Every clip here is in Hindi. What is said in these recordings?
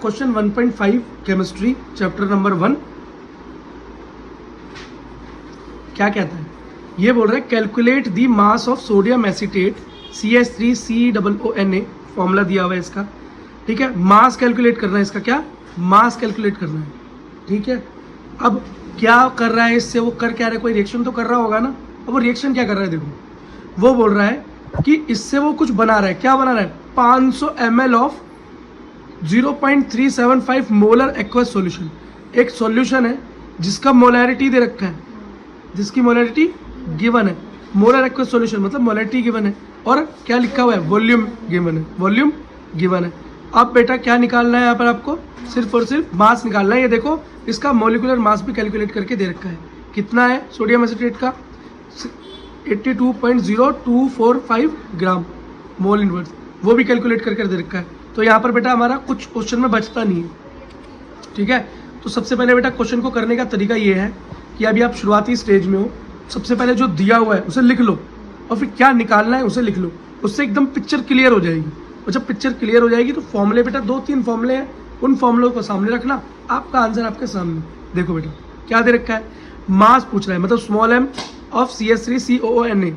क्वेश्चन 1.5 केमिस्ट्री चैप्टर नंबर 1 क्या कहता है? ये बोल रहा है calculate the mass of sodium acetate CH3COONA, formula दिया हुआ है इसका, ठीक है। मास कैलकुलेट करना है इसका, क्या मास कैलकुलेट करना है, ठीक है। अब क्या कर रहा है इससे, वो कर क्या रहा है, कोई रिएक्शन तो कर रहा होगा ना। अब वो रिएक्शन क्या कर रहा है, देखो वो बोल रहा है कि इससे वो कुछ बना रहा है। क्या बना रहा है? 500 ml of 0.375 molar aqueous solution. एक सॉल्यूशन है जिसका मोलैरिटी दे रखा है, जिसकी मोलैरिटी गिवन है। मोलर एक्वस सॉल्यूशन मतलब मोलैरिटी गिवन है, और क्या लिखा हुआ है, वॉल्यूम गिवन है, वॉल्यूम गिवन है। अब बेटा क्या निकालना है यहाँ पर आपको? सिर्फ और सिर्फ मास निकालना है। ये देखो इसका मॉलिक्यूलर मास भी कैलकुलेट करके दे रखा है। कितना है सोडियम एसीटेट का? 82.0245 ग्राम मोल इनवर्स, वो भी कैलकुलेट करके दे रखा है। तो यहाँ पर बेटा हमारा कुछ क्वेश्चन में बचता नहीं है, ठीक है। तो सबसे पहले बेटा क्वेश्चन को करने का तरीका ये है कि अभी आप शुरुआती स्टेज में हो, सबसे पहले जो दिया हुआ है उसे लिख लो, और फिर क्या निकालना है उसे लिख लो। उससे एकदम पिक्चर क्लियर हो जाएगी। और जब पिक्चर क्लियर हो जाएगी तो फॉर्मूले बेटा 2-3 फॉर्मूले हैं, उन फॉर्मूलों को सामने रखना, आपका आंसर आपके सामने। देखो बेटा क्या दे रखा है, मास पूछ रहा है, मतलब स्मॉल m ऑफ CH3COONA,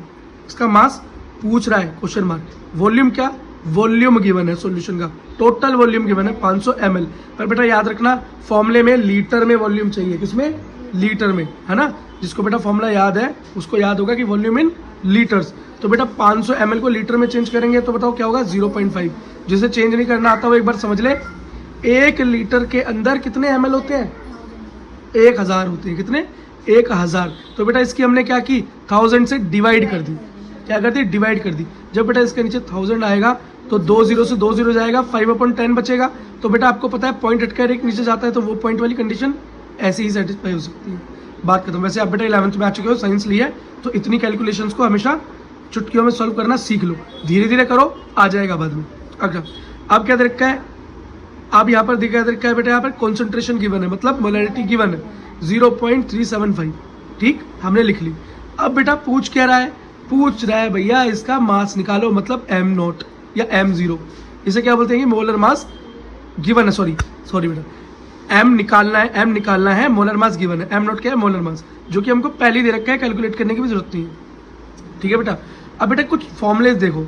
इसका मास पूछ रहा है, क्वेश्चन मार्क। वॉल्यूम क्या? वॉल्यूम गिवन है सॉल्यूशन का, टोटल वॉल्यूम गिवन है 500 ml। पर बेटा याद रखना फॉर्मूले में लीटर में वॉल्यूम चाहिए, किसमें? लीटर में, है ना। जिसको बेटा फॉर्मूला याद है उसको याद होगा कि वॉल्यूम इन लीटर्स। तो बेटा 500 ml को लीटर में चेंज करेंगे तो बताओ क्या होगा? 0.5। जिसे चेंज नहीं करना आता वो एक बार समझ ले, 1 लीटर के अंदर कितने ml होते हैं? 1000 होते हैं। कितने? 1000। तो बेटा इसकी हमने क्या की, 1000 से डिवाइड कर दी। क्या कर दी? डिवाइड कर दी। जब बेटा इसके नीचे 1000 आएगा तो 2 0 से 2 0 जाएगा, 5/10 बचेगा। तो बेटा आपको पता है पॉइंट हटकर एक नीचे जाता है, तो वो पॉइंट वाली कंडीशन ऐसे ही सेटिस्फाई हो सकती है। बात खत्म। वैसे आप बेटा 11th में आ चुके हो, साइंस लिया है, तो इतनी कैलकुलेशंस को हमेशा चुटकियों में सॉल्व करना सीख लो। धीरे धीरे करो, आ जाएगा बाद में। अगर अब क्या दे रखा है, अब यहाँ पर दिखा दे रखा है बेटा, यहाँ पर कॉन्सेंट्रेशन गिवन है, मतलब मोलैरिटी गिवन है 0.375, ठीक, हमने लिख ली। अब बेटा पूछ क्या रहा है? पूछ रहा है भैया इसका मास निकालो, मतलब m0 या m0, इसे क्या बोलते हैं? मोलर मास गिवन है, सॉरी बेटा m निकालना है, मोलर मास गिवन है। m0 क्या है? मोलर मास, जो कि हमको पहले ही दे रखा है, कैलकुलेट करने की भी जरूरत नहीं है, ठीक है बेटा। अब बेटा कुछ फॉर्मुलेज देखो,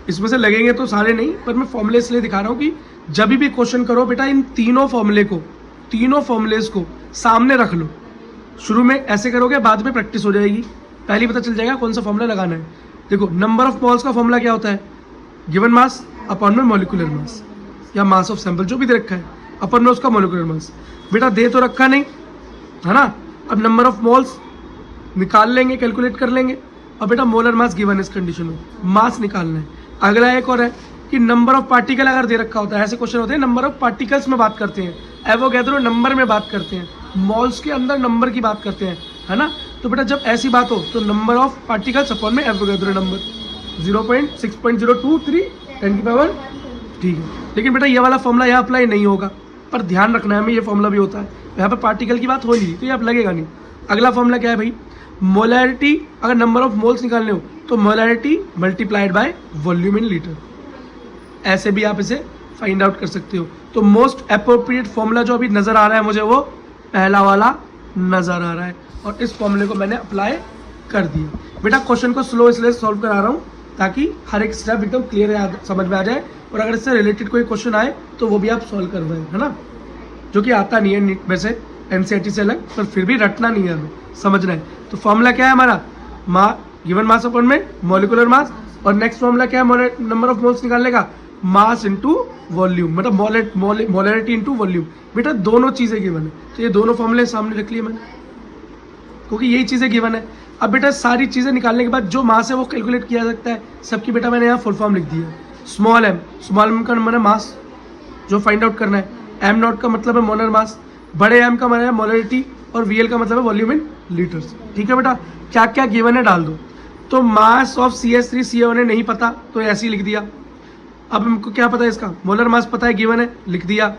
इसमें से लगेंगे तो सारे नहीं, पर मैं फॉर्मुले इसलिए दिखा रहा हूँ कि जब भी क्वेश्चन करो बेटा इन तीनों फॉर्मुलेज को सामने रख लो। शुरू में ऐसे करोगे, बाद में प्रैक्टिस हो जाएगी, पहले पता चल जाएगा कौन सा फॉर्मूला लगाना है। देखो नंबर ऑफ मोल्स का फॉर्मूला क्या होता है? गिवन मास अपॉन में मॉलिक्यूलर मास, या मास ऑफ सैंपल, जो भी दे रखा है, अपन में उसका मॉलिक्यूलर मास। बेटा दे तो रखा नहीं है ना। अब नंबर ऑफ मोल्स निकाल लेंगे, कैलकुलेट कर लेंगे। और बेटा मोलर मास गिवन है, इस कंडीशन में मास निकालना है। अगला एक और है कि नंबर ऑफ पार्टिकल अगर दे रखा होता है, ऐसे क्वेश्चन होते हैं, नंबर ऑफ पार्टिकल्स में बात करते हैं, एवोगैड्रो नंबर में बात करते हैं, मॉल्स के अंदर नंबर की बात करते हैं, है ना। तो बेटा जब ऐसी बात हो तो नंबर ऑफ पार्टिकल्स अपॉन में एवोगैड्रो नंबर 0.6.023 10 की पावर, ठीक है। लेकिन बेटा ये वाला फॉर्मूला यहाँ अप्लाई नहीं होगा, पर ध्यान रखना है हमें, ये फॉर्मूला भी होता है। यहाँ पर पार्टिकल की बात हो नहीं, तो ये आप लगेगा नहीं। अगला फॉर्मूला क्या है भाई? मोलैरिटी, अगर नंबर ऑफ मोल्स निकालने हो तो molarity multiplied by volume in litre, ऐसे भी आप इसे फाइंड आउट कर सकते हो। तो मोस्ट अप्रोप्रिएट फॉर्मूला जो अभी नजर आ रहा है मुझे, वो पहला वाला नजर आ रहा है, और इस फॉर्मूले को मैंने अप्लाई कर दिया। बेटा क्वेश्चन को स्लो इसलिए सॉल्व करा रहा हूँ ताकि हर एक स्टेप एकदम क्लियर समझ में आ जाए, और अगर इससे रिलेटेड कोई क्वेश्चन आए तो वो भी आप सॉल्व कर पाए, है ना। जो कि आता नहीं है वैसे एनसीईआरटी से अलग, पर फिर भी रटना नहीं है, हमें समझना है। तो फॉर्मूला क्या है हमारा? गिवन मास अपॉन में मॉलिक्यूलर मास, और नेक्स्ट फॉर्मूला क्या है? नंबर ऑफ मोल्स निकालने का, मास इनटू वॉल्यूम, मतलब मोलैरिटी इनटू वॉल्यूम। बेटा दोनों चीजें गिवन है, तो ये दोनों फॉर्मूले सामने रख लिए मैंने, क्योंकि यही चीजें गिवन है। अब बेटा सारी चीजें निकालने के बाद जो मास है वो कैलकुलेट किया जा सकता है सबकी। बेटा मैंने यहाँ फुल फॉर्म लिख दिया। स्मॉल m का मतलब मास जो फाइंड आउट करना है, m0 का मतलब है मोलर मास, बड़े m का मतलब है मोलैरिटी, और VL का मतलब है वॉल्यूम इन लीटर्स, ठीक है बेटा। क्या क्या गिवन है डाल दो। तो मास ऑफ CH3COONA नहीं पता तो ऐसे ही लिख दिया। अब हमको क्या पता है? इसका मोलर मास पता है, गिवन है, लिख दिया।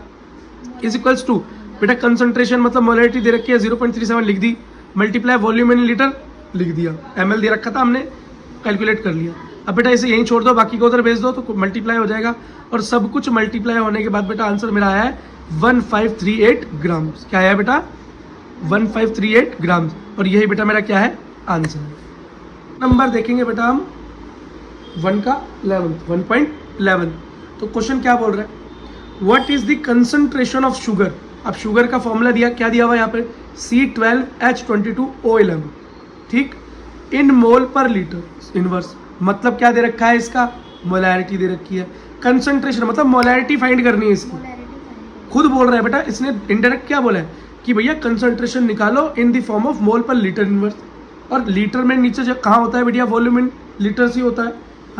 इज इक्वल्स टू बेटा कंसंट्रेशन मतलब मोलैरिटी दे रखी है 0.37 लिख दी, मल्टीप्लाई वॉल्यूम इन लीटर लिख दिया, ml दे रखा था हमने, कैलकुलेट कर लिया। अब बेटा इसे यहीं छोड़ दो, बाकी को उधर भेज दो तो मल्टीप्लाई हो जाएगा, और सब कुछ मल्टीप्लाई होने के बाद बेटा आंसर मेरा आया है 1538 ग्राम। क्या है बेटा? 1538 ग्राम। और यही बेटा मेरा क्या है? आंसर। नंबर देखेंगे बेटा हम 1.11। तो क्वेश्चन क्या बोल रहा है? What is the concentration of sugar. अब शुगर का फॉर्मूला दिया, क्या दिया हुआ यहाँ पे? C12H22O11, ठीक, इन मोल पर लीटर इनवर्स। मतलब क्या दे रखा है इसका? मोलैरिटी दे रखी है। कंसंट्रेशन मतलब मोलैरिटी फाइंड करनी है इसकी। खुद बोल रहा है बेटा, इसने इनडायरेक्ट क्या बोला है कि भैया कंसंट्रेशन निकालो in the form of mole पर लीटर इनवर्स। और लीटर में नीचे जो कहाँ होता है बेटा? वॉल्यूम इन लीटर्स ही होता है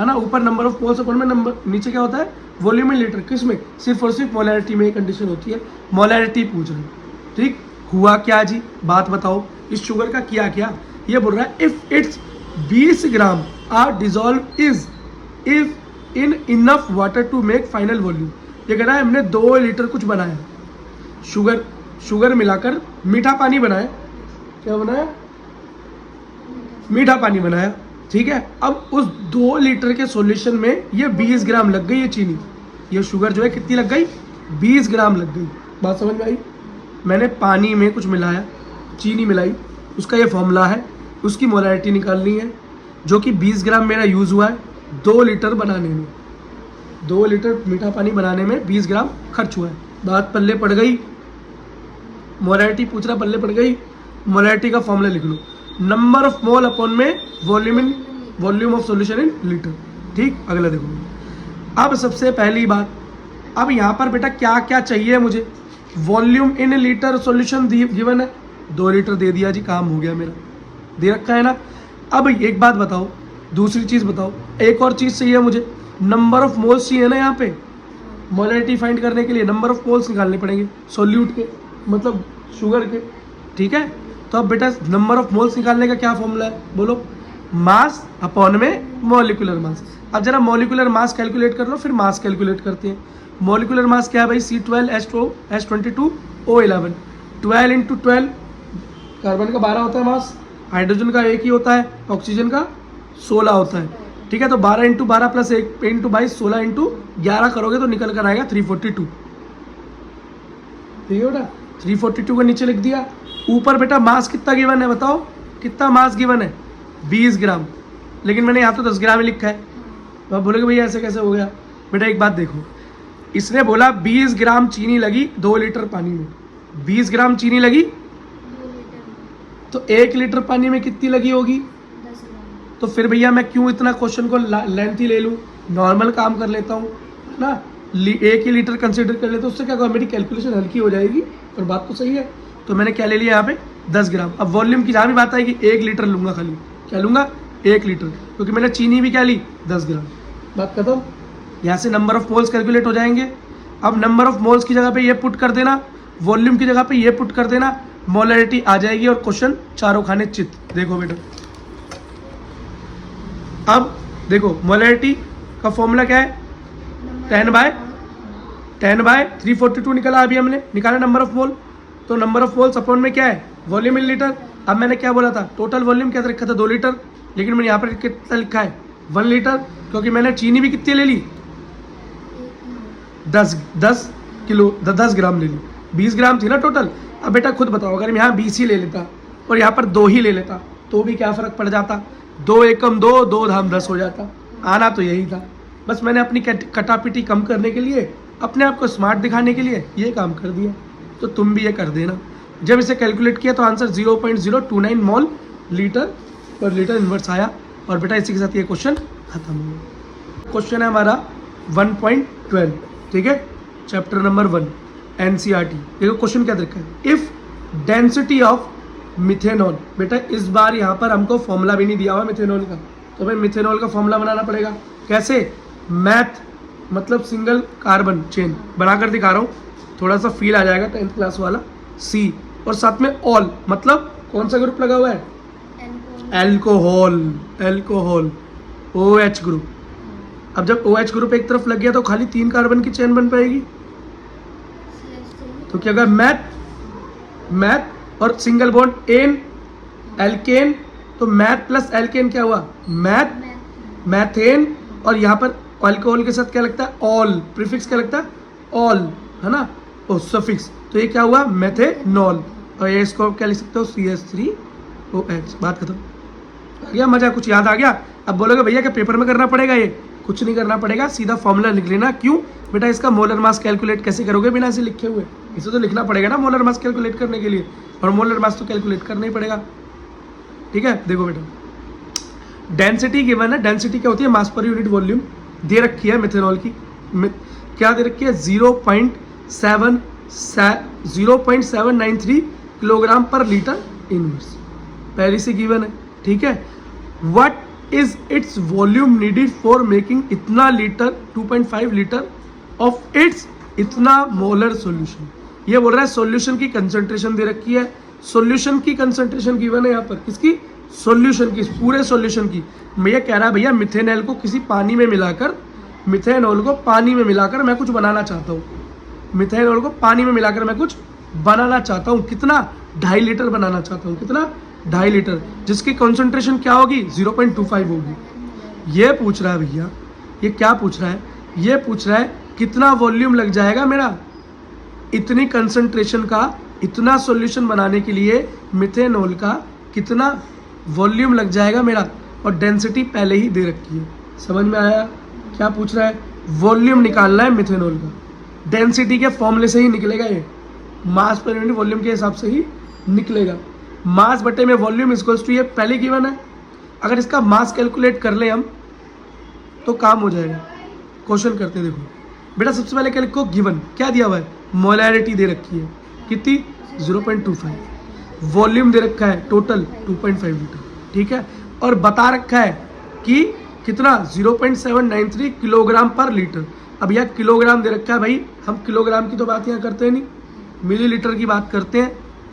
ना। ऊपर नंबर ऑफ मोल्स अपॉन में नंबर, नीचे क्या होता है? Volume in litre. किस में? सिर्फ और सिर्फ मोलैरिटी में कंडीशन होती है। मोलैरिटी पूछ रहे हैं, ठीक। हुआ क्या जी? बात बताओ। इस शुगर का किया क्या? ये बोल रहा है if it's 20 gram are dissolve is if in enough water to make final volume. ये कह रहा है हमने 2 लीटर कुछ बनाया, शुगर मिलाकर मीठा पानी बनाया। क्या बनाया? मीठा पानी बनाया, ठीक है। अब उस 2 लीटर के सॉल्यूशन में ये 20 ग्राम लग गई ये चीनी। ये शुगर जो है कितनी लग गई? 20 ग्राम लग गई। बात समझ में आई? मैंने पानी में कुछ मिलाया, चीनी मिलाई, उसका ये फॉर्मूला है, उसकी मोलैरिटी निकालनी है, जो कि 20 ग्राम मेरा यूज़ हुआ है 2 लीटर बनाने में। 2 लीटर मीठा पानी बनाने में 20 ग्राम खर्च हुआ है। बात पल्ले पड़ गई। मोलैरिटी पूछ रहा, पल्ले पड़ गई। मोलैरिटी का फॉर्मूला लिख लो, नंबर ऑफ मोल अपॉन में volume of solution in litre, ठीक। अगला देखो। अब सबसे पहली बात, अब यहाँ पर बेटा क्या क्या चाहिए मुझे? Volume in litre solution given है, 2 लीटर दे दिया जी, काम हो गया मेरा, दे रखा है ना। अब एक बात बताओ, दूसरी चीज़ बताओ, एक और चीज़ चाहिए मुझे, नंबर ऑफ मोल्स चाहिए ना। यहाँ पे मोलैरिटी फाइंड करने के लिए नंबर ऑफ मोल्स निकालने पड़ेंगे सॉल्यूट के, मतलब शुगर के, ठीक है। तो अब बेटा नंबर ऑफ मोल्स निकालने का क्या फॉर्मूला है? बोलो, मास अपॉन में मॉलिक्यूलर मास। अब जरा मॉलिक्यूलर मास कैलकुलेट कर लो, फिर मास कैलकुलेट करते हैं। मॉलिक्यूलर मास क्या है भाई? C12H22O11। 12 × 12 कार्बन का 12 होता है मास, हाइड्रोजन का 1 ही होता है, ऑक्सीजन का 16 होता है, ठीक है। तो 12 × 12 + 1 × 22 16 × 11 करोगे तो निकल कर आएगा 342, ठीक है बेटा। 342 को नीचे लिख दिया। ऊपर बेटा मास कितना गिवन है बताओ? कितना मास गिवन है? 20 ग्राम, लेकिन मैंने यहाँ तो 10 ग्राम ही लिखा है। तो आप बोलोगे भैया ऐसे कैसे हो गया? बेटा एक बात देखो, इसने बोला 20 ग्राम चीनी लगी 2 लीटर पानी में। 20 ग्राम चीनी लगी 2 लीटर में, तो 1 लीटर पानी में कितनी लगी होगी? 10 ग्राम। तो फिर भैया मैं क्यों इतना क्वेश्चन को लेंथी ले लूँ? नॉर्मल काम कर लेता हूँ ना, 1 ही लीटर कंसिडर कर लेता हूँ, उससे क्या होगा? मेरी कैलकुलेशन हल्की हो जाएगी। और बात तो सही है। तो मैंने क्या ले लिया यहाँ पे? 10 ग्राम। अब वॉल्यूम की जहाँ भी बात आएगी 1 लीटर लूँगा खाली। क्या लूँगा? 1 लीटर, क्योंकि मैंने चीनी भी क्या ली? 10 ग्राम। बात खत्म। यहाँ से नंबर ऑफ मोल्स कैलकुलेट हो जाएंगे। अब नंबर ऑफ मोल्स की जगह पे ये पुट कर देना, वॉल्यूम की जगह पे ये पुट कर देना, मोलैरिटी आ जाएगी और क्वेश्चन चारों खाने चित। देखो बेटा, अब देखो मोलैरिटी का फॉर्मूला क्या है? 10/342 निकाला अभी हमने, निकाला नंबर ऑफ मोल। तो नंबर ऑफ मोल्स अपॉन में क्या है? Volume in litre. अब मैंने क्या बोला था? टोटल वॉल्यूम क्या रखा था? 2 लीटर, लेकिन मैंने यहाँ पर कितना लिखा है? 1 लीटर, क्योंकि मैंने चीनी भी कितनी ले ली? 10 ग्राम ले ली। 20 ग्राम थी ना टोटल। अब बेटा खुद बताओ, अगर मैं यहाँ 20 ही ले लेता और यहाँ पर 2 ही ले लेता तो भी क्या फ़र्क पड़ जाता? 2 एकम 2, 2 धाम 10 हो जाता। आना तो यही था, बस मैंने अपनी कटापिटी कम करने के लिए, अपने आप को स्मार्ट दिखाने के लिए ये काम कर दिया। तो तुम भी ये कर देना। जब इसे कैलकुलेट किया तो आंसर 0.029 मोल लीटर पर लीटर इन्वर्स आया। और बेटा इसी के साथ ये क्वेश्चन खत्म हो गया। क्वेश्चन है हमारा 1.12, ठीक है, चैप्टर नंबर 1 NCERT। देखो क्वेश्चन क्या देखा है? If density of methanol. बेटा इस बार यहाँ पर हमको फॉर्मूला भी नहीं दिया हुआ मिथेनॉल का, तो भाई मिथेनॉल का फॉर्मूला बनाना पड़ेगा। कैसे? मैथ मतलब सिंगल कार्बन चेन बनाकर दिखा रहा हूँ, थोड़ा सा फील आ जाएगा 10th क्लास वाला। सी और साथ में ऑल, मतलब कौन सा ग्रुप लगा हुआ है? Alcohol, OH group. अब जब OH ग्रुप एक तरफ लग गया तो खाली 3 कार्बन की चेन बन पाएगी। तो क्या होगा? मैथ और सिंगल बॉन्ड एन एल्केन, तो मैथ प्लस एल्केन क्या हुआ? मैथ मैथेन, और यहाँ पर अल्कोहल के साथ क्या लगता है, ऑल, प्रीफिक्स क्या लगता है, ऑल, है ना, ओ सफिक्स, तो ये क्या हुआ, मेथेनॉल, और ये इसको क्या लिख सकते हो, CH3OH। बात खत्म। आ गया मजा, कुछ याद आ गया? अब बोलोगे भैया क्या पेपर में करना पड़ेगा? ये कुछ नहीं करना पड़ेगा, सीधा फॉर्मूला लिख लेना। क्यों बेटा? इसका मोलर मास कैलकुलेट कैसे करोगे बिना इसे लिखे हुए? इसे तो लिखना पड़ेगा ना मोलर मास कैलकुलेट करने के लिए, और मोलर मास तो कैलकुलेट करना ही पड़ेगा। ठीक है, देखो बेटा, डेंसिटी गिवन है। डेंसिटी क्या होती है? मास पर यूनिट वॉल्यूम दे रखी है मिथेनॉल की। क्या दे रखी है? 0.793 किलोग्राम पर लीटर इनवर्स, पहले से गिवन है। ठीक है, what is its volume needed for making इतना लीटर, 2.5 लीटर ऑफ इट्स इतना मोलर सॉल्यूशन। ये बोल रहा है सॉल्यूशन की कंसंट्रेशन दे रखी है, सॉल्यूशन की कंसंट्रेशन गिवन है यहाँ पर, किसकी? सॉल्यूशन की, पूरे सॉल्यूशन की। मैं ये कह रहा है भैया मिथेनॉल को किसी पानी में मिलाकर, मिथेनॉल को पानी में मिलाकर मैं कुछ बनाना चाहता हूँ, मिथेनॉल को पानी में मिलाकर मैं कुछ बनाना चाहता हूँ। कितना? 2.5 लीटर बनाना चाहता हूँ। कितना? 2.5 लीटर, जिसकी कंसंट्रेशन क्या होगी? 0.25 होगी। ये पूछ रहा है भैया, ये क्या पूछ रहा है? ये पूछ रहा है कितना वॉल्यूम लग जाएगा मेरा इतनी कंसंट्रेशन का, इतना सॉल्यूशन बनाने के लिए मिथेनॉल का कितना वॉल्यूम लग जाएगा मेरा, और डेंसिटी पहले ही दे रखी है। समझ में आया क्या पूछ रहा है? वॉल्यूम निकालना है मिथेनॉल का, डेंसिटी के फॉर्मूले से ही निकलेगा ये, मास पर यूनिट वॉल्यूम के हिसाब से ही निकलेगा। मास बटे में वॉल्यूम इक्वल्स टू, ये पहले गिवन है। अगर इसका मास कैलकुलेट कर ले हम तो काम हो जाएगा। क्वेश्चन करते हैं, देखो बेटा, सबसे पहले क्या लिखो? गिवन क्या दिया हुआ है? मोलैरिटी दे रखी है, कितनी? 0.25। वॉल्यूम दे रखा है टोटल 2.5 लीटर। ठीक है, और बता रखा है कि कितना? 0.793 किलोग्राम पर लीटर। अब यह किलोग्राम दे रखा है भाई, हम किलोग्राम की तो बात यहाँ करते हैं नहीं, मिलीलीटर की बात करते हैं,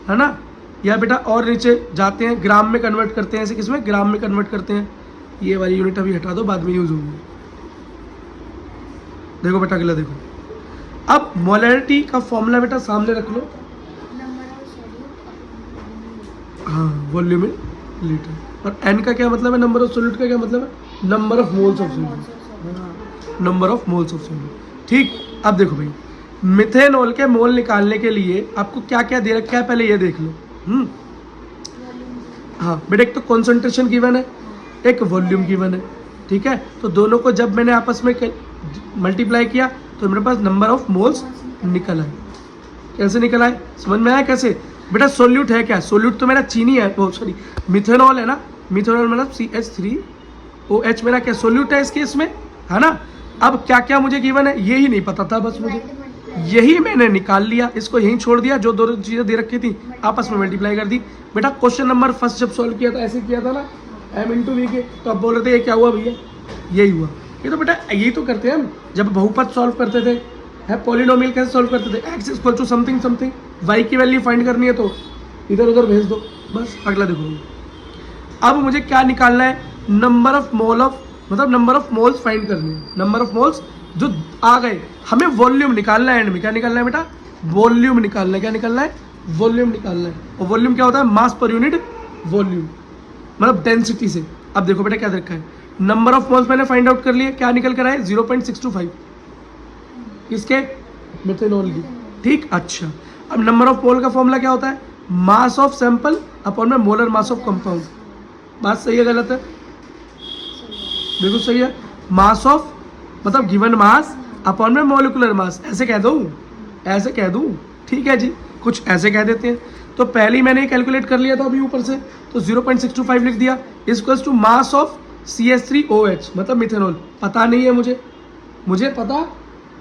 है ना। या बेटा और नीचे जाते हैं, ग्राम में कन्वर्ट करते हैं। ऐसे किसमें? ग्राम में कन्वर्ट करते हैं। ये वाली यूनिट अभी हटा दो, बाद में यूज होगी। देखो बेटा अगला देखो, अब मोलैरिटी का फॉर्मूला बेटा सामने रख लो। हाँ, वॉल्यूम इन लीटर। और एन का क्या मतलब है? नंबर ऑफ सोल्यूट का क्या मतलब है? Number of moles of solute, number of moles of solute. ठीक, अब देखो भाई, मिथेनॉल के मोल निकालने के लिए आपको क्या क्या दे रखा है पहले ये देख लो। हाँ बेटा, एक तो कॉन्सेंट्रेशन गिवन है, एक वॉल्यूम गिवन है। ठीक है, तो दोनों को जब मैंने आपस में मल्टीप्लाई किया तो मेरे पास नंबर ऑफ मोल्स निकल आए। कैसे निकल आए? समझ में आया कैसे? बेटा सोल्यूट है क्या? सोल्यूट तो मेरा चीनी है, वो सॉरी मिथेनॉल है ना, मिथेनॉल मतलब CH3OH मेरा क्या सोल्यूट है इस केस में, है ना। अब क्या क्या मुझे गिवन है यही नहीं पता था, बस मुझे यही मैंने निकाल लिया, इसको यहीं छोड़ दिया, जो दो चीज़ें दे रखी थी आपस में मल्टीप्लाई कर दी। बेटा क्वेश्चन नंबर फर्स्ट जब सॉल्व किया था ऐसे किया था ना, M×V के, तो अब बोल रहे थे ये क्या हुआ भैया? यही हुआ। ये तो बेटा यही तो करते हैं हम जब बहुपद सॉल्व करते थे, है पॉलिनोमियल कैसे सॉल्व करते थे? x equal to something something, y की वैल्यू फाइंड करनी है तो इधर उधर भेज दो, बस। अगला देखो, अब मुझे क्या निकालना है? नंबर ऑफ मोल ऑफ, मतलब नंबर ऑफ मोल्स फाइंड करनी है। नंबर ऑफ मोल्स जो आ गए, हमें वॉल्यूम निकालना है। एंड में क्या निकालना है बेटा? वॉल्यूम निकालना है। क्या निकालना है? वॉल्यूम निकालना है। और वॉल्यूम क्या होता है? मास पर यूनिट वॉल्यूम, मतलब डेंसिटी से। अब देखो बेटा क्या रखा है, नंबर ऑफ मोल्स मैंने फाइंड आउट कर लिए, क्या निकल कर आए? 0.625 किसके? मिथेनॉल की। ठीक, अच्छा, अब नंबर ऑफ मोल का फॉर्मूला क्या होता है? मास ऑफ सैंपल अपॉन में मोलर मास ऑफ कंपाउंड। बात सही है गलत है? बिल्कुल सही है। मास ऑफ मतलब गिवन मास अपॉन में मॉलिक्यूलर मास, ऐसे कह दूं, ऐसे कह दूं, ठीक है जी, कुछ ऐसे कह देते हैं। तो पहले ही मैंने कैलकुलेट कर लिया था अभी ऊपर से, तो 0.625 लिख दिया, equals to mass of CH3OH मतलब मिथेनॉल। पता नहीं है मुझे पता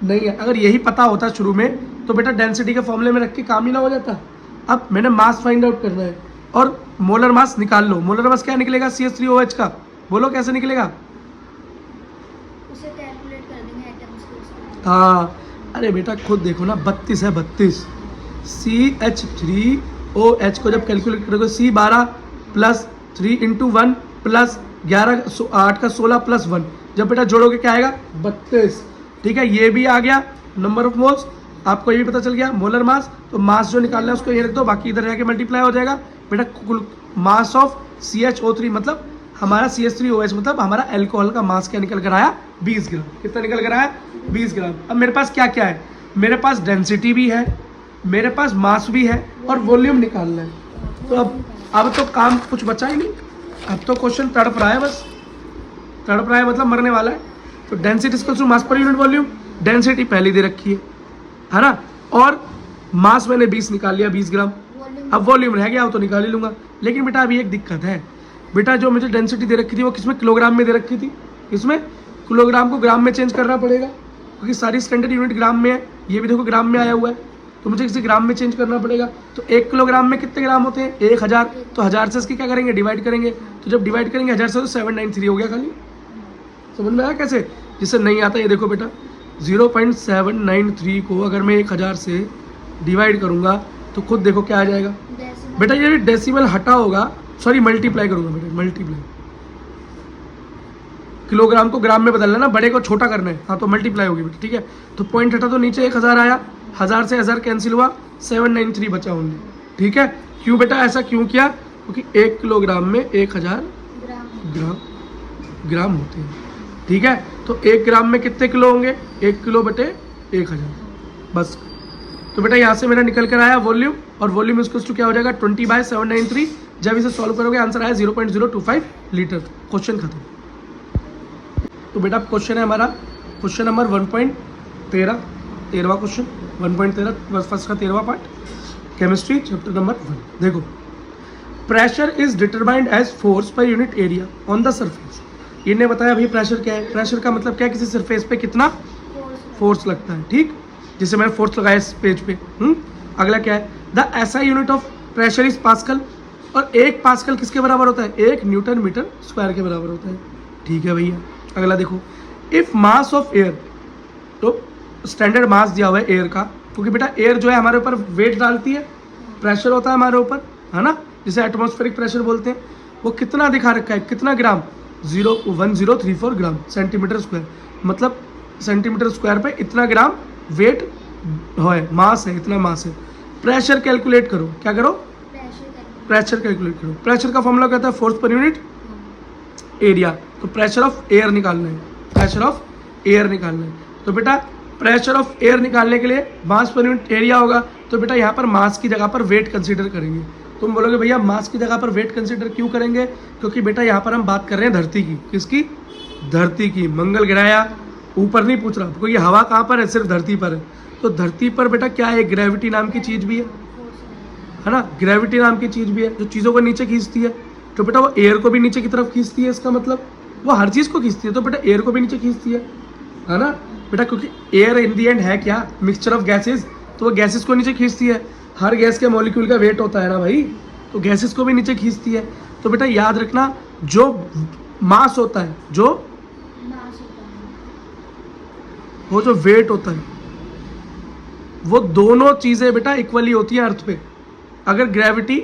नहीं है। अगर यही पता होता शुरू में तो बेटा डेंसिटी के फॉर्मूले में रख के काम ही ना हो जाता। अब मैंने मास फाइंड आउट करना है और मोलर मास निकाल लो। मोलर मास क्या निकलेगा CH3OH का? बोलो कैसे निकलेगा? उसे कैलकुलेट कर देंगे एटम्स के। हाँ, अरे बेटा खुद देखो ना, 32 है, 32। CH3OH को जब कैलकुलेट करोगे, C12 प्लस 3 × 1 प्लस 11, 8 का 16 प्लस 1, जब बेटा जोड़ोगे क्या आएगा? 32। ठीक है, ये भी आ गया नंबर ऑफ मोल्स, आपको ये भी पता चल गया मोलर मास। तो मास जो निकालना है उसको ये रख दो, बाकी इधर जाके मल्टीप्लाई हो जाएगा। बेटा कुल मास ऑफ CHO3 मतलब हमारा CH3OH मतलब हमारा अल्कोहल का मास क्या निकल कर आया 20 ग्राम। कितना निकल कर आया 20 ग्राम। अब मेरे पास क्या क्या है, मेरे पास डेंसिटी भी है, मेरे पास मास भी है और वॉल्यूम निकालना है। तो अब तो काम कुछ बचा ही नहीं, अब तो क्वेश्चन तड़प रहा है, बस तड़प रहा है मतलब मरने वाला है। तो density equals to mass per unit volume, density पहले दे रखी है ना, और मास मैंने 20 निकाल लिया 20 ग्राम। अब वॉल्यूम रह गया वो तो निकाल ही लूंगा। लेकिन बेटा अभी एक दिक्कत है बेटा, जो मुझे डेंसिटी दे रखी थी वो किसमें किलोग्राम में दे रखी थी, इसमें किलोग्राम को ग्राम में चेंज करना पड़ेगा क्योंकि सारी स्टैंडर्ड यूनिट ग्राम में है। ये भी देखो ग्राम में आया हुआ है, तो मुझे किसी ग्राम में चेंज करना पड़ेगा। तो 1 किलोग्राम में कितने ग्राम होते हैं 1000, तो 1000 से इसकी क्या करेंगे डिवाइड करेंगे। तो जब डिवाइड करेंगे 1000 से तो 793 हो गया खाली। समझ में आया कैसे, जिससे नहीं आता ये देखो बेटा 0.793 को अगर मैं 1000 से डिवाइड करूंगा तो खुद देखो क्या आ जाएगा बेटा, ये डेसिमल हटा होगा, सॉरी मल्टीप्लाई करूंगा बेटा, मल्टीप्लाई किलोग्राम को ग्राम में बदलना ना, बड़े को छोटा करना है, हाँ तो मल्टीप्लाई होगी बेटा। ठीक है, तो पॉइंट हटा तो नीचे 1000 आया, 1000 से 1000 कैंसिल हुआ, 793 बचा ओनली। ठीक है, क्यों बेटा ऐसा क्यों किया, क्योंकि 1 किलोग्राम में 1000 ग्राम होते हैं। ठीक है, तो 1 ग्राम में कितने किलो होंगे, 1 किलो बटे 1000 बस। तो बेटा यहाँ से मेरा निकल कर आया वॉल्यूम, और वॉल्यूम इसको क्या हो जाएगा 20/793। जब इसे सॉल्व करोगे आंसर आया 0.025 लीटर। क्वेश्चन खत्म। तो बेटा क्वेश्चन है हमारा क्वेश्चन नंबर 1.13, 13वां क्वेश्चन 1.13 फर्स्ट का 13वां पार्ट, केमिस्ट्री चैप्टर नंबर 1। देखो, pressure is determined as force per unit area on the surface. इन्हें बताया भाई प्रेशर क्या है, प्रेशर का मतलब क्या है, किसी सरफेस पे कितना फोर्स लगता है। ठीक, जिसे मैंने फोर्स लगाया इस पेज पे। अगला क्या है, the SI unit of pressure is pascal, और 1 पास्कल किसके बराबर होता है, 1 न्यूटन मीटर स्क्वायर के बराबर होता है। ठीक है भैया, अगला देखो, इफ मास ऑफ एयर, तो स्टैंडर्ड मास दिया हुआ है एयर का, क्योंकि बेटा एयर जो है हमारे ऊपर वेट डालती है, प्रेशर होता है हमारे ऊपर, है ना, जिसे एटमॉस्फेरिक प्रेशर बोलते हैं। वो कितना दिखा रखा है, कितना ग्राम, 1034 ग्राम सेंटीमीटर स्क्वायर, मतलब सेंटीमीटर स्क्वायर पे इतना ग्राम वेट है, मास है, इतना मास है। प्रेशर कैलकुलेट करो, क्या करो, प्रेशर कैलकुलेट करो। प्रेशर का फॉर्मूला कहता है फोर्स पर यूनिट एरिया, तो प्रेशर ऑफ एयर निकालना है, प्रेशर ऑफ एयर निकालना है। तो बेटा प्रेशर ऑफ एयर निकालने के लिए मास पर यूनिट एरिया होगा, तो बेटा यहाँ पर मास की जगह पर वेट कंसीडर करेंगे। तुम बोलोगे भैया मास की जगह पर वेट कंसीडर क्यों करेंगे, क्योंकि बेटा यहाँ पर हम बात कर रहे हैं धरती की, किसकी, धरती की। मंगल ग्रह या ऊपर नहीं पूछ रहा, क्योंकि हवा कहाँ पर है, सिर्फ धरती पर है। तो धरती पर बेटा क्या है, ग्रेविटी नाम की चीज़ भी है ना, ग्रेविटी नाम की चीज़ भी है जो चीज़ों को नीचे खींचती है। तो बेटा वो एयर को भी नीचे की तरफ खींचती है, इसका मतलब वो हर चीज़ को खींचती है, तो बेटा एयर को भी नीचे खींचती है ना बेटा, क्योंकि एयर इन दी एंड है क्या, मिक्सचर ऑफ गैसेज, तो वो गैसेज को नीचे खींचती है। हर गैस के मॉलिक्यूल का वेट होता है ना भाई, तो गैसेज को भी नीचे खींचती है। तो बेटा याद रखना, जो मास होता है, वो जो वेट होता है, वो दोनों चीज़ें बेटा इक्वली होती हैं अर्थ पे। अगर ग्रेविटी,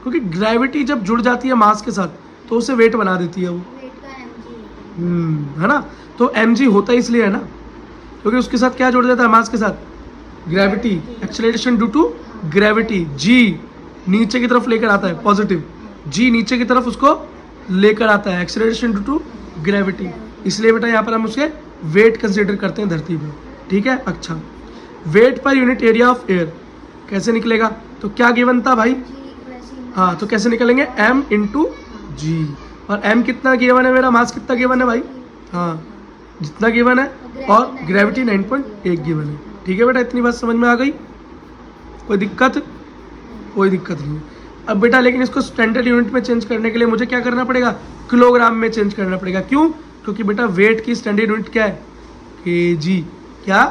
क्योंकि ग्रेविटी जब जुड़ जाती है मास के साथ तो उसे वेट बना देती है वो, है ना। तो mg होता ही इसलिए है ना, क्योंकि उसके साथ क्या जुड़ जाता है मास के साथ, gravity, acceleration due to gravity. g नीचे की तरफ लेकर आता है, पॉजिटिव g नीचे की तरफ उसको लेकर आता है, एक्सेलरेशन ड्यू टू ग्रेविटी। इसलिए बेटा यहाँ पर हम उसके वेट कंसीडर करते हैं धरती पर। ठीक है, अच्छा, वेट पर यूनिट एरिया ऑफ एयर कैसे निकलेगा, तो क्या गिवन था भाई, हाँ, तो कैसे निकलेंगे, m इंटू जी, और m कितना गिवन है, मेरा मास कितना गिवन है भाई, हाँ जितना गिवन है, और ग्रेविटी 9.1 गिवन है। ठीक है बेटा, इतनी बात समझ में आ गई, कोई दिक्कत, कोई दिक्कत नहीं। अब बेटा लेकिन इसको स्टैंडर्ड यूनिट में चेंज करने के लिए मुझे क्या करना पड़ेगा, किलोग्राम में चेंज करना पड़ेगा। क्यों, क्योंकि बेटा वेट की स्टैंडर्ड यूनिट क्या है, केजी, क्या,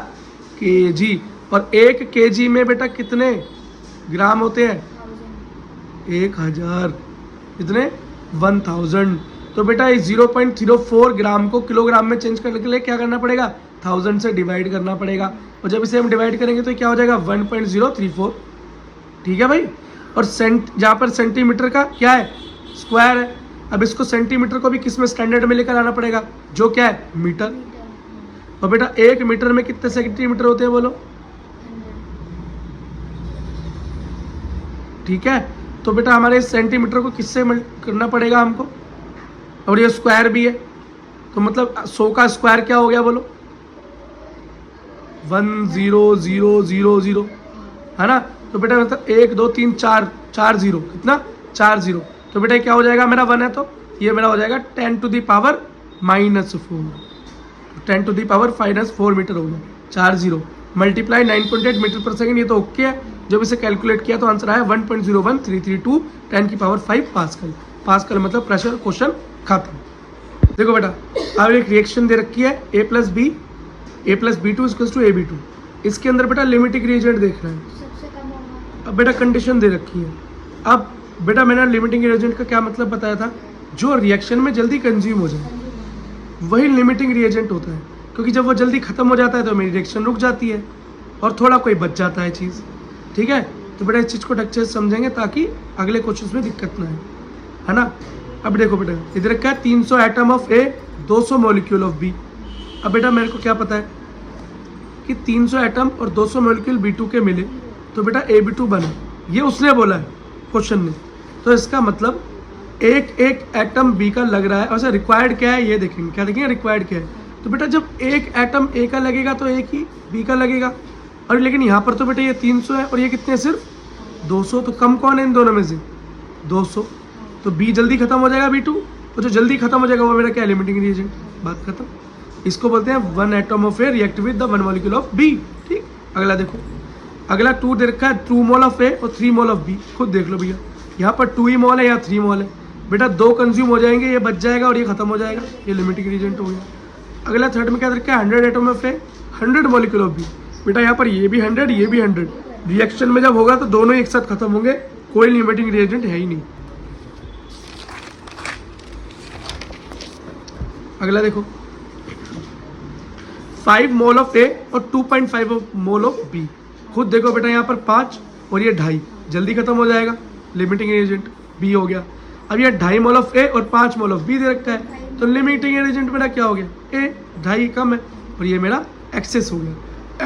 केजी, और 1 केजी में बेटा कितने ग्राम होते हैं, 1000, कितने, 1000। तो बेटा इस 0.04 ग्राम को किलोग्राम में चेंज करने के लिए क्या करना पड़ेगा, 1000 से डिवाइड करना पड़ेगा, और जब इसे हम डिवाइड करेंगे तो क्या हो जाएगा 1.034। ठीक है भाई, और जहाँ पर सेंटीमीटर का क्या है, स्क्वायर है। अब इसको सेंटीमीटर को भी किस में, स्टैंडर्ड में लेकर आना पड़ेगा, जो क्या है, मीटर। और बेटा 1 मीटर में कितने सेंटीमीटर होते हैं बोलो, ठीक है। तो बेटा हमारे इस सेंटीमीटर को किससे करना पड़ेगा हमको, और ये स्क्वायर भी है, तो मतलब 100 का स्क्वायर क्या हो गया बोलो, 10000 है ना। तो बेटा मतलब 1 2 3 4 4 जीरो, कितना 4 जीरो। तो बेटा क्या हो जाएगा मेरा 1 है, तो ये मेरा हो जाएगा 10 to the power -4, 10 to the power -4 metre हो गया, 4 zero multiply 9.8 metre per second, ये तो ओके है। जब इसे कैलकुलेट किया तो आंसर आया 1.01332 10 की पावर 5 पास्कल। पास्कल मतलब प्रेशर, क्वेश्चन खत्म। देखो बेटा अब एक रिएक्शन दे रखी है A+B2 इक्वल्स टू AB2। इसके अंदर बेटा लिमिटिंग रिएजेंट देखना है। सबसे कम होगा। अब बेटा कंडीशन दे रखी है। अब बेटा मैंने लिमिटिंग रिएजेंट का क्या मतलब बताया था, जो रिएक्शन में जल्दी कंज्यूम हो जाए वही लिमिटिंग रिएजेंट होता है, क्योंकि जब वो जल्दी खत्म हो जाता है तो मेरी रिएक्शन रुक जाती है और थोड़ा कोई बच जाता है चीज़। ठीक है, तो बेटा इस चीज़ को अच्छे से समझेंगे ताकि अगले क्वेश्चन में दिक्कत ना है ना। अब देखो बेटा इधर क्या है, 300 atom of A, 200 molecule of B। अब बेटा मेरे को क्या पता है कि 300 एटम और 200 मॉलिक्यूल B2 के मिले तो बेटा AB2 बने, ये उसने बोला है क्वेश्चन ने। तो इसका मतलब एक एक एटम B का लग रहा है। वैसे रिक्वायर्ड क्या है ये देखेंगे, क्या देखेंगे रिक्वायर्ड क्या है। तो बेटा जब एक एटम A का लगेगा तो एक ही B का लगेगा, और लेकिन यहाँ पर तो बेटा ये 300 है और ये कितने सिर्फ 200, तो कम कौन है इन दोनों में से 200, तो B जल्दी खत्म हो जाएगा B2, तो जो जल्दी खत्म हो जाएगा वो मेरा क्या है लिमिटिंग रिएजेंट, बात खत्म। इसको बोलते हैं 1 atom of A react with the 1 molecule of B। ठीक, अगला देखो, अगला 2 दे रखा है, 2 मोल ऑफ A और 3 मोल ऑफ B। खुद देख लो भैया, यहाँ पर 2 ही मोल है या 3 मोल है। बेटा 2 कंज्यूम हो जाएंगे, ये बच जाएगा और ये खत्म हो जाएगा, ये लिमिटिंग रिएजेंट हो गया। अगला थर्ड में क्या दे रखा है, 100 atom of A 100 molecule of B। बेटा यहाँ पर ये भी 100 ये भी 100, रिएक्शन में जब होगा तो दोनों एक साथ खत्म होंगे, कोई लिमिटिंग रिएजेंट है ही नहीं। अगला देखो 5 मोल ऑफ A और 2.5 मोल ऑफ B। खुद देखो बेटा यहाँ पर 5 और ये 2.5, जल्दी खत्म हो जाएगा, लिमिटिंग रिएजेंट B हो गया। अब ये 2.5 मोल ऑफ A और 5 मोल ऑफ B दे रखा है, तो लिमिटिंग रिएजेंट मेरा क्या हो गया, A 2.5 कम है और ये मेरा एक्सेस हो गया,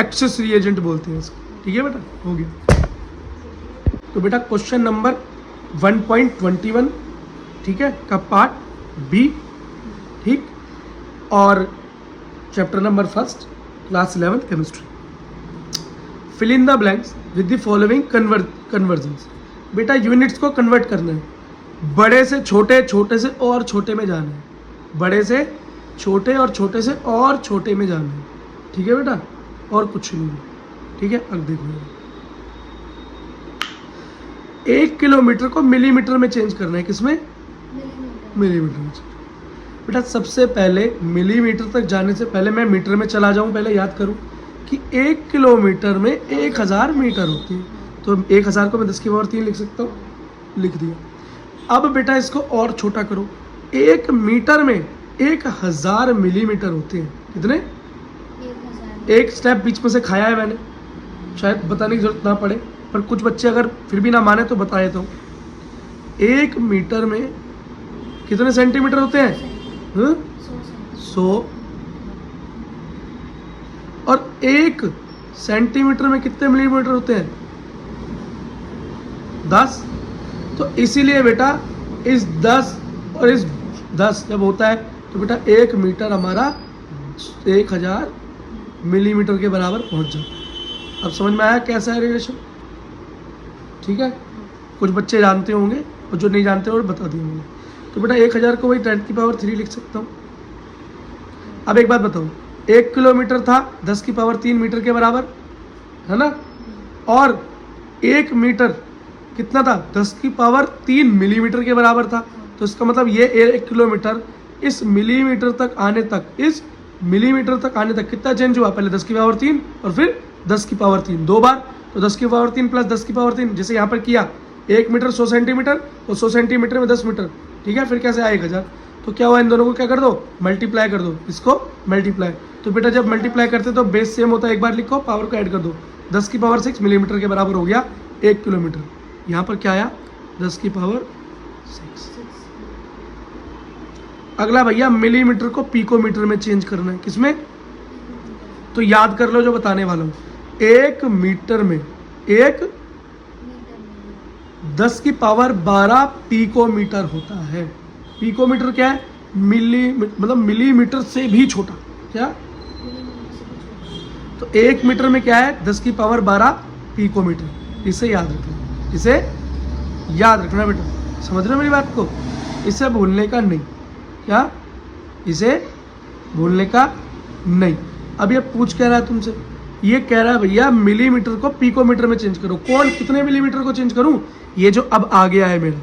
एक्सेस रिएजेंट बोलते हैं इसको। ठीक है बेटा, हो गया। तो बेटा क्वेश्चन नंबर 1.21 ठीक है का पार्ट B, ठीक, और chapter number 1 class 11 chemistry. Fill in the blanks with the following conversions. बेटा यूनिट्स को कन्वर्ट करना है, बड़े से छोटे, छोटे से और छोटे में जाना है, बड़े से छोटे और छोटे से और छोटे में जाना है। ठीक है बेटा, और कुछ नहीं। ठीक है, अब देखो 1 किलोमीटर को मिलीमीटर में चेंज करना है, किसमें, मिलीमीटर में। बेटा सबसे पहले मिलीमीटर तक जाने से पहले मैं मीटर में चला जाऊं, पहले याद करूं कि 1 किलोमीटर में 1000 मीटर होती है, तो 1000 को मैं 10 की पावर 3 लिख सकता हूँ, लिख दिया। अब बेटा इसको और छोटा करो, 1 मीटर में 1000 मिलीमीटर होते हैं, कितने, 1000। एक स्टेप बीच में से खाया है मैंने, शायद बताने की जरूरत ना पड़े, पर कुछ बच्चे अगर फिर भी ना माने तो बता देता हूँ। 1 मीटर में कितने सेंटीमीटर होते हैं, 100, और 1 सेंटीमीटर में कितने मिलीमीटर होते हैं, 10। तो इसीलिए बेटा इस 10 और इस 10 जब होता है तो बेटा 1 मीटर हमारा 1000 मिलीमीटर के बराबर पहुंच जाता है। अब समझ में आया कैसा है रिलेशन। ठीक है, कुछ बच्चे जानते होंगे और जो नहीं जानते और बता दिए होंगे। तो बेटा 1000 को वही 10 की पावर 3 लिख सकता हूँ। अब एक बात बताओ, 1 किलोमीटर था 10 की पावर 3 मीटर के बराबर है ना, और 1 मीटर कितना था, 10 की पावर 3 मिलीमीटर के बराबर था। तो इसका मतलब ये 1 किलोमीटर इस मिलीमीटर तक आने तक, इस मिलीमीटर तक आने तक कितना चेंज हुआ, पहले 10 की पावर 3 और फिर 10 की पावर 3 दो बार, तो 10 की पावर 3 प्लस 10 की पावर 3, जैसे यहाँ पर किया 1 मीटर 100 सेंटीमीटर और 100 सेंटीमीटर में 10 मीटर। ठीक है, फिर कैसे आया 1000, तो क्या हुआ, इन दोनों को क्या कर दो, मल्टीप्लाई कर दो, इसको मल्टीप्लाई। तो बेटा जब मल्टीप्लाई करते तो बेस सेम होता है, एक बार लिखो, पावर को ऐड कर दो, 10 की पावर 6 मिलीमीटर के बराबर हो गया 1 किलोमीटर। यहाँ पर क्या आया, 10 की पावर 6। अगला भैया मिलीमीटर को पिकोमीटर में चेंज करना है, किसमें, तो याद कर लो जो बताने वाला हूँ। 1 मीटर में 10 की पावर 12 पिकोमीटर होता है। पिकोमीटर क्या है, मतलब मिलीमीटर से भी छोटा। क्या? तो 1 मीटर में क्या है? 10 की पावर 12 पिकोमीटर। इसे याद रखना, इसे याद रखना बेटा, समझ रहे हो मेरी बात को? इसे भूलने का नहीं। क्या? इसे भूलने का नहीं। अब ये पूछ कह रहा है तुमसे, ये कह रहा है भैया मिलीमीटर को पिकोमीटर में चेंज करो। कौन कितने मिलीमीटर को चेंज करूं? ये जो अब आ गया है मेरा,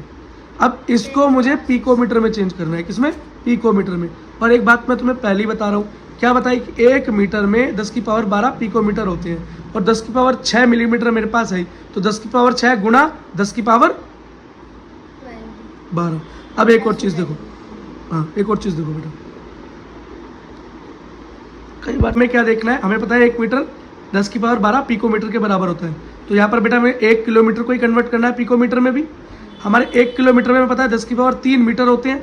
अब इसको मुझे पिकोमीटर में चेंज करना है। किसमें? पिकोमीटर में। और एक बात मैं तुम्हें पहले ही बता रहा हूँ, क्या बताई कि 1 मीटर में 10 की पावर 12 पिकोमीटर होते हैं, और 10 की पावर 6 मिलीमीटर मेरे पास है, तो 10 की पावर 6 गुना 10 की पावर 12। अब एक और चीज़ देखो, हाँ एक और चीज़ देखो बेटा, कई बार में क्या देखना है, हमें पता है 1 मीटर 10 की पावर 12 पिकोमीटर के बराबर होता है। तो यहाँ पर बेटा हमें 1 किलोमीटर को ही कन्वर्ट करना है पिकोमीटर में भी। हमारे 1 किलोमीटर में पता है 10 की पावर 3 मीटर होते हैं,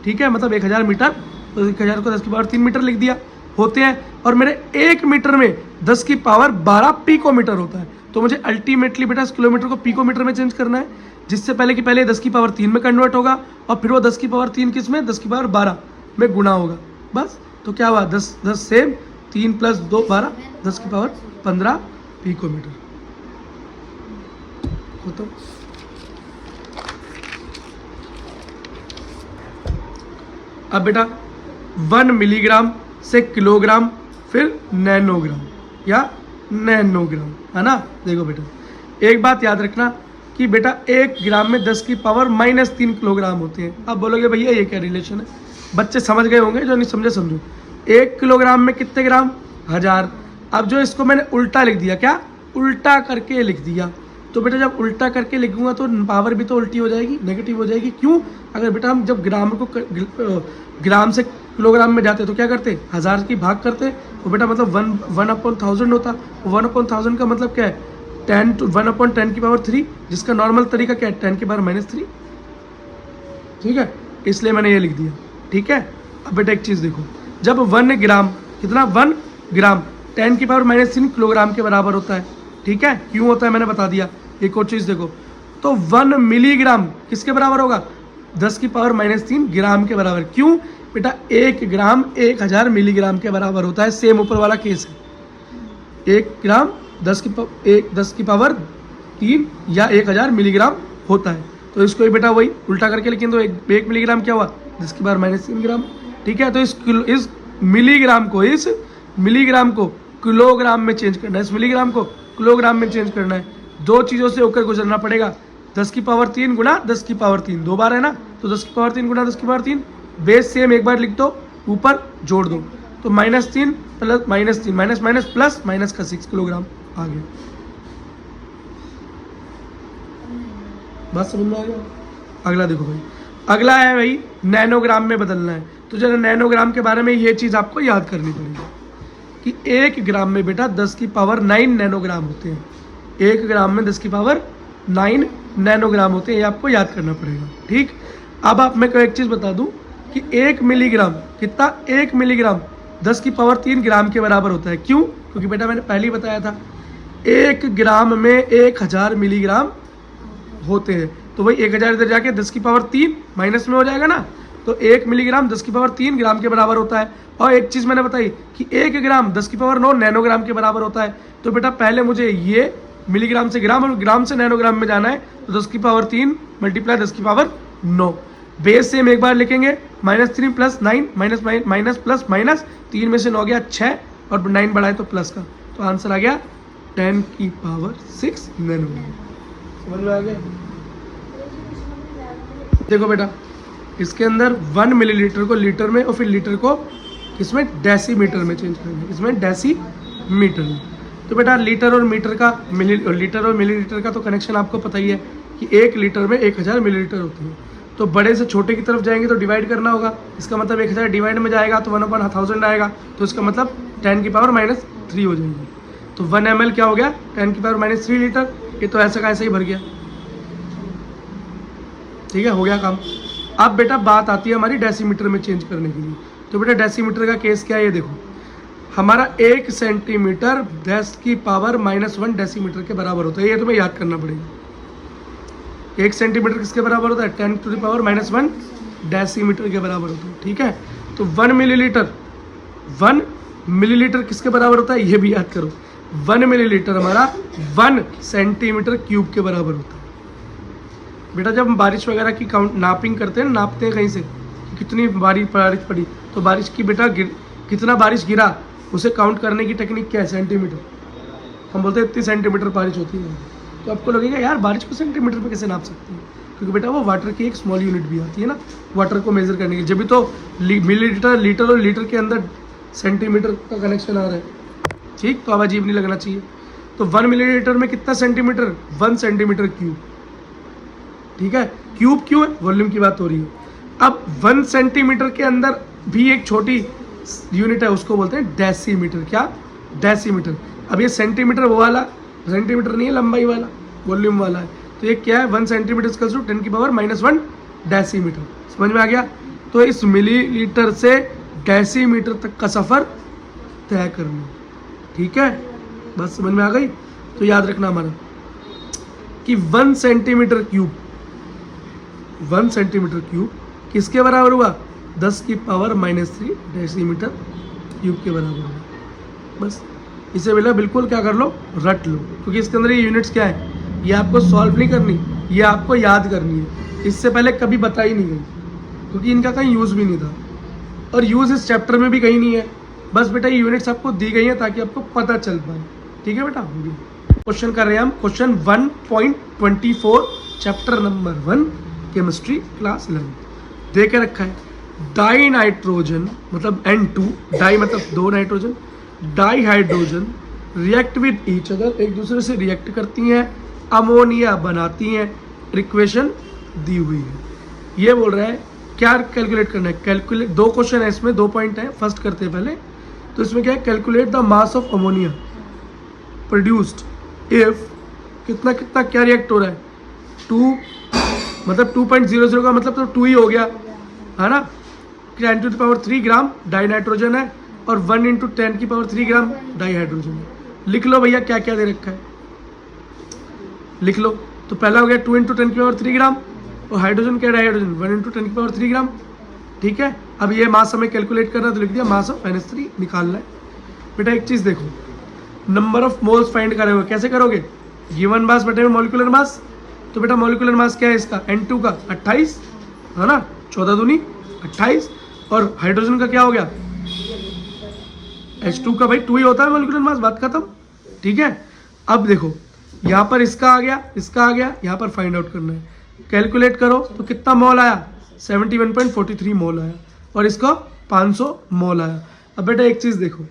ठीक है, मतलब 1000 मीटर, तो 1000 को 10 की पावर 3 मीटर लिख दिया होते हैं। और मेरे 1 मीटर में 10 की पावर 12 पिकोमीटर होता है। तो मुझे अल्टीमेटली बेटा इस किलोमीटर को पिकोमीटर में चेंज करना है, जिससे पहले कि पहले 10 की पावर 3 में कन्वर्ट होगा, और फिर वो 10 की पावर 3 किस में? 10 की पावर 12 में गुना होगा। बस, तो क्या हुआ? 10 से 3 + 2 12, 10 की पावर 15 पिकोमीटर। तो अब बेटा 1 मिलीग्राम से किलोग्राम, फिर नैनोग्राम या नैनोग्राम, है ना? देखो बेटा एक बात याद रखना कि बेटा 1 ग्राम में 10 की पावर -3 किलोग्राम होते हैं। अब बोलोगे भैया ये क्या रिलेशन है? बच्चे समझ गए होंगे, जो नहीं समझे समझो। 1 किलोग्राम में कितने ग्राम? 1000। अब जो इसको मैंने उल्टा लिख दिया, क्या? उल्टा करके लिख दिया। तो बेटा जब उल्टा करके लिखूंगा तो पावर भी तो उल्टी हो जाएगी, नेगेटिव हो जाएगी। क्यों? अगर बेटा हम जब ग्राम से किलोग्राम में जाते तो क्या करते? 1000 की भाग करते, तो बेटा मतलब 1/1000 होता। 1/1000 का मतलब क्या है? 1/10 की पावर 3, जिसका नॉर्मल तरीका क्या है? 10 की पावर -3। ठीक है, इसलिए मैंने ये लिख दिया। ठीक है, अब बेटा एक चीज़ देखो, जब 1 ग्राम, कितना? 1 ग्राम 10 की पावर -3 किलोग्राम के बराबर होता है। ठीक है, क्यों होता है मैंने बता दिया। एक और चीज़ देखो, तो 1 मिलीग्राम किसके बराबर होगा? 10 की पावर -3 ग्राम के बराबर। क्यों? बेटा 1 ग्राम 1000 मिलीग्राम के बराबर होता है। सेम ऊपर वाला केस है। 1 ग्राम 10 की पावर 3 या 1000 मिलीग्राम होता है। तो इसको ही बेटा वही उल्टा करके लिखें तो 1 मिलीग्राम क्या हुआ? 10 की पावर -3 ग्राम। ठीक है, तो इस मिलीग्राम को किलोग्राम में चेंज करना है, इस मिलीग्राम को किलोग्राम में चेंज करना है। दो चीज़ों से होकर गुजरना पड़ेगा। 10 की पावर 3 गुना 10 की पावर 3, 2 बार है ना, तो 10 की पावर 3 गुना 10 की पावर 3, बेस सेम एक बार लिख दो, ऊपर जोड़ दो, तो -3 प्लस -3 माइनस प्लस माइनस का 6 किलोग्राम आ गया। बस समझ में आ गया? अगला देखो भाई, अगला है भाई नैनोग्राम में बदलना है। तो जरा नैनोग्राम के बारे में ये चीज़ आपको याद करनी पड़ेगी कि 1 ग्राम में बेटा 10 की पावर 9 नैनोग्राम होते हैं। 1 ग्राम में 10 की पावर 9 नैनोग्राम होते हैं, ये आपको याद करना पड़ेगा। ठीक, अब आप मैं एक चीज़ बता दूं कि 1 मिलीग्राम कितना? 1 मिलीग्राम 10 की पावर 3 ग्राम के बराबर होता है। क्यों? क्योंकि बेटा मैंने पहले ही बताया था 1 ग्राम में 1000 मिलीग्राम होते हैं। तो वही 1000 इधर जाके 10 की पावर 3 माइनस में हो जाएगा ना, तो 1 मिलीग्राम 10 की पावर 3 ग्राम के बराबर होता है। और एक चीज़ मैंने बताई कि 1 ग्राम 10 की पावर 9 नैनोग्राम के बराबर होता है। तो बेटा पहले मुझे ये मिलीग्राम से ग्राम और ग्राम से नैनोग्राम में जाना है, तो 10 की पावर 3 मल्टीप्लाई 10 की पावर 9, बेस सेम एक बार लिखेंगे, -3 प्लस 9 माइनस प्लस माइनस, 3 में से 9 गया 6 और 9 बढ़ाए तो प्लस का, तो आंसर आ गया 10 की पावर 6 नैनोग्राम। समझ में आ गया? देखो बेटा इसके अंदर 1 मिलीलीटर को लीटर में और फिर लीटर को इसमें डेसीमीटर में चेंज करेंगे, इसमें डेसीमीटर में। तो बेटा लीटर और मीटर का लीटर और मिलीलीटर का तो कनेक्शन आपको पता ही है कि 1 लीटर में 1000 मिलीलीटर होती है। तो बड़े से छोटे की तरफ जाएंगे तो डिवाइड करना होगा, इसका मतलब 1000 डिवाइड में जाएगा तो 1/1000 आएगा, तो इसका मतलब 10 की पावर -3 हो जाएगी। तो 1 ml क्या हो गया? 10 की पावर -3 लीटर। ये तो ऐसा का ऐसा ही भर गया। ठीक है, हो गया काम। अब बेटा बात आती है हमारी डेसीमीटर में चेंज करने के लिए। तो बेटा डेसीमीटर का केस क्या है ये देखो, हमारा 1 सेंटीमीटर 10 की पावर -1 डेसीमीटर के बराबर होता है। ये तुम्हें याद करना पड़ेगा। 1 सेंटीमीटर किसके बराबर होता है? 10 टू द पावर -1 डेसीमीटर के बराबर होता है, ठीक है। तो 1 मिलीलीटर किसके बराबर होता है, ये भी याद करो। 1 मिलीलीटर हमारा 1 सेंटीमीटर क्यूब के बराबर होता है। बेटा जब हम बारिश वगैरह की काउंट नापिंग करते हैं, नापते हैं कहीं से कि कितनी बारिश पड़ी, तो बारिश की बेटा कितना बारिश गिरा उसे काउंट करने की टेक्निक क्या है, सेंटीमीटर। हम बोलते हैं इतनी सेंटीमीटर बारिश होती है, तो आपको लगेगा यार बारिश को सेंटीमीटर में कैसे नाप सकते हैं, क्योंकि बेटा वो वाटर की एक स्मॉल यूनिट भी आती है ना, वाटर को मेजर करने की। जब भी तो मिलीलीटर, लीटर और लीटर के अंदर सेंटीमीटर का कनेक्शन आ रहा है, ठीक। तो अब अजीब नहीं लगना चाहिए। तो 1 मिलीलीटर में कितना सेंटीमीटर, 1 सेंटीमीटर क्यूब, ठीक है। क्यूब क्यों है, वॉल्यूम की बात हो रही है। अब 1 सेंटीमीटर के अंदर भी एक छोटी यूनिट है, उसको बोलते हैं डेसीमीटर। क्या, डेसीमीटर। अब ये सेंटीमीटर वो वाला सेंटीमीटर नहीं है, लंबाई वाला, वॉल्यूम वाला है। तो ये क्या है, 1 सेंटीमीटर इक्वल्स टू 10⁻⁻1 डेसीमीटर। समझ में आ गया। तो इस मिलीलीटर से डेसीमीटर तक का सफ़र तय करना, ठीक है। बस समझ में आ गई। तो याद रखना हमारा कि 1 सेंटीमीटर क्यूब किसके बराबर हुआ, 10⁻³ डेसीमीटर क्यूब के बराबर हुआ। बस इसे बेटा बिल्कुल क्या कर लो, रट लो, क्योंकि इसके अंदर ये यूनिट्स क्या है, ये आपको सॉल्व नहीं करनी, ये आपको याद करनी है। इससे पहले कभी बताई नहीं गई, क्योंकि इनका कहीं यूज़ भी नहीं था, और यूज़ इस चैप्टर में भी कहीं नहीं है। बस बेटा ये यूनिट्स आपको दी गई हैं ताकि आपको पता चल पाए, ठीक है बेटा। क्वेश्चन कर रहे हैं हम, question 1.24 chapter number 1 chemistry class 11 दे के रखा है। डाई नाइट्रोजन मतलब N2, डाई मतलब 2 nitrogen, di hydrogen react with each other, एक दूसरे से रिएक्ट करती हैं, अमोनिया बनाती हैं। इक्वेशन दी हुई है। ये बोल रहा है क्या कैलकुलेट करना है, कैलकुलेट। 2 क्वेश्चन है इसमें, 2 पॉइंट है। फर्स्ट करते हैं पहले। तो इसमें क्या है, calculate the mass of ammonia produced if कितना कितना क्या रिएक्ट हो रहा है, 2 मतलब 2.00 का मतलब तो 2 ही हो गया, है ना। 10⁻³ ग्राम डाई नाइट्रोजन है और 1 × 10⁻³ ग्राम डाई हाइड्रोजन है। लिख लो भैया क्या क्या दे रखा है, लिख लो। तो पहला हो गया 2 × 10⁻³ ग्राम, और हाइड्रोजन क्या, डाई हाइड्रोजन 1 × 10⁻³ ग्राम, ठीक है। अब ये मास हमें कैलकुलेट करना है, तो लिख दिया मास ऑफ NH3 निकालना है। बेटा एक चीज़ देखो, नंबर ऑफ मोल्स फाइंड करोगे, कैसे करोगे, गिवन मास बटे मॉलिक्यूलर मास। तो बेटा मॉलिक्यूलर मास क्या है इसका, N2 का 28, है ना, 14 दूनी 28, और हाइड्रोजन का क्या हो गया, H2 का भाई 2 ही होता है मॉलिक्यूलर मास, बात खत्म, ठीक है। अब देखो यहाँ पर इसका आ गया, इसका आ गया, यहाँ पर फाइंड आउट करना है। कैलकुलेट करो तो कितना मोल आया, 71.43 मोल आया, और इसका 500 मोल आया। अब बेटा एक चीज़ देखो,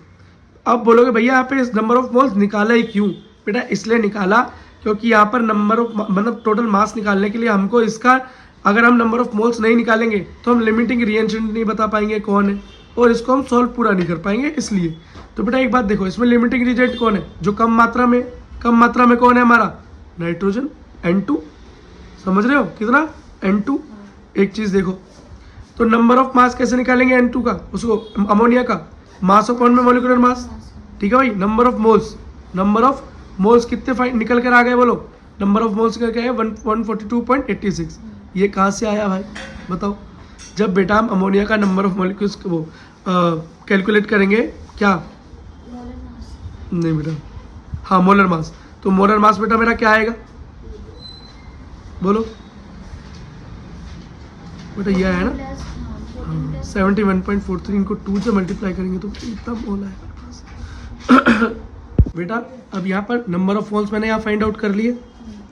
अब बोलोगे भैया यहाँ पे इस नंबर ऑफ मोल्स निकाला ही क्यों। बेटा इसलिए निकाला क्योंकि यहाँ पर नंबर ऑफ मतलब टोटल मास निकालने के लिए हमको इसका, अगर हम नंबर ऑफ मोल्स नहीं निकालेंगे तो हम लिमिटिंग रिएजेंट नहीं बता पाएंगे कौन है, और इसको हम सॉल्व पूरा नहीं कर पाएंगे, इसलिए। तो बेटा एक बात देखो, इसमें लिमिटिंग रिएजेंट कौन है, जो कम मात्रा में कौन है हमारा, नाइट्रोजन N2, समझ रहे हो कितना, N2। एक चीज़ देखो, तो नंबर ऑफ मास कैसे निकालेंगे N2 का, उसको अमोनिया का मास ऑफ में मॉलिक्यूलर मास, ठीक है भाई। नंबर ऑफ मोल्स कितने निकल कर आ गए, बोलो। नंबर ऑफ मोल्स करके आए 142.86। ये कहाँ से आया भाई बताओ। जब बेटा हम अमोनिया का नंबर ऑफ मॉलिक्यूल्स वो कैलकुलेट करेंगे, क्या, नहीं बेटा, हाँ मोलर मास। तो मोलर मास बेटा मेरा क्या आएगा, बोलो बेटा, यह है ना, 71.43 इनको 2 से मल्टीप्लाई करेंगे तो कितना मोल आएगा बेटा। अब यहाँ पर नंबर ऑफ मोल्स मैंने यहाँ फाइंड आउट कर लिए,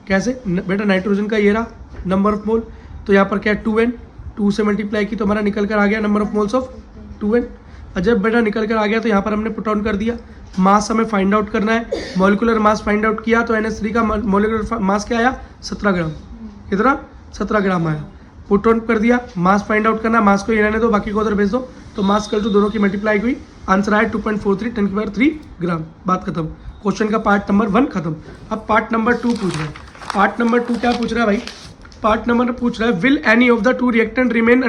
कैसे बेटा, नाइट्रोजन का ये रहा नंबर ऑफ मोल, तो यहाँ पर क्या है 2n, 2 से मल्टीप्लाई की तो हमारा निकल कर आ गया number of moles of 2n। और जब बेटा निकल कर आ गया तो यहाँ पर हमने पुट ऑन कर दिया। मास हमें फाइंड आउट करना है, मॉलिक्यूलर मास फाइंड आउट किया तो NH3 का मॉलिक्यूलर मास क्या आया, 17 ग्राम। कितना, 17 ग्राम आया। पुट ऑन कर दिया, मास फाइंड आउट करना, मास को ये रहने दो, बाकी को उधर भेज दो। तो मास कल टू दोनों की मल्टीप्लाई हुई, आंसर आया 2.43 10⁻³ ग्राम, बात खत्म। क्वेश्चन का पार्ट नंबर 1 खत्म। अब पार्ट नंबर 2 पूछ रहा है। पार्ट नंबर 2 क्या पूछ रहा है भाई, पार्ट नंबर पूछ रहा है will any of the 2 reactant remain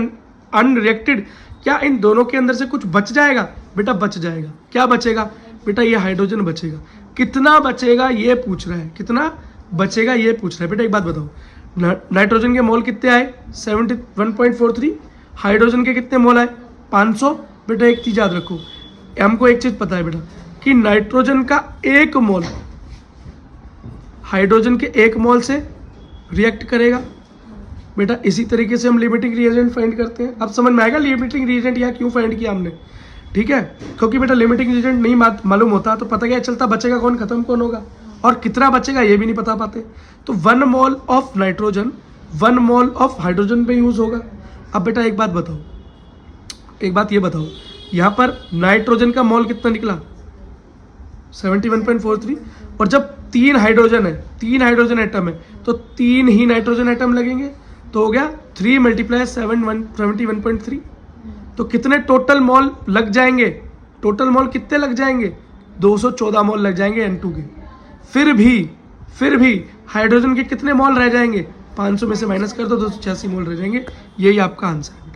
unreacted, क्या इन दोनों के अंदर से कुछ बच जाएगा। बेटा बच जाएगा, क्या बचेगा बेटा, ये हाइड्रोजन बचेगा। कितना बचेगा ये पूछ रहा है, कितना बचेगा ये पूछ रहा है। बेटा एक बात बताओ, नाइट्रोजन के मोल कितने आए, 71.43, हाइड्रोजन के कितने मोल आए 500। बेटा एक चीज याद रखो, हमको एक चीज पता है बेटा कि नाइट्रोजन का 1 मोल हाइड्रोजन के 1 मोल से रिएक्ट करेगा। बेटा इसी तरीके से हम लिमिटिंग रिएजेंट फाइंड करते हैं। अब समझ में आएगा लिमिटिंग रिएजेंट यहाँ क्यों फाइंड किया हमने, ठीक है। क्योंकि बेटा लिमिटिंग रिएजेंट नहीं मालूम होता तो पता क्या चलता बचेगा कौन, खत्म कौन होगा, और कितना बचेगा ये भी नहीं पता पाते। तो 1 mole of nitrogen 1 mole of hydrogen पे यूज होगा। अब बेटा एक बात बताओ, एक बात ये बताओ, यहाँ पर नाइट्रोजन का मोल कितना निकला 71.43, और जब 3 हाइड्रोजन है 3 हाइड्रोजन एटम है तो 3 ही नाइट्रोजन एटम लगेंगे, तो हो गया 3 × 71.3। तो कितने टोटल मॉल लग जाएंगे, टोटल मॉल कितने लग जाएंगे 214 मॉल लग जाएंगे N2 के। फिर भी हाइड्रोजन के कितने मॉल रह जाएंगे 500 में से माइनस कर दो 286 मोल रह जाएंगे। यही आपका आंसर है।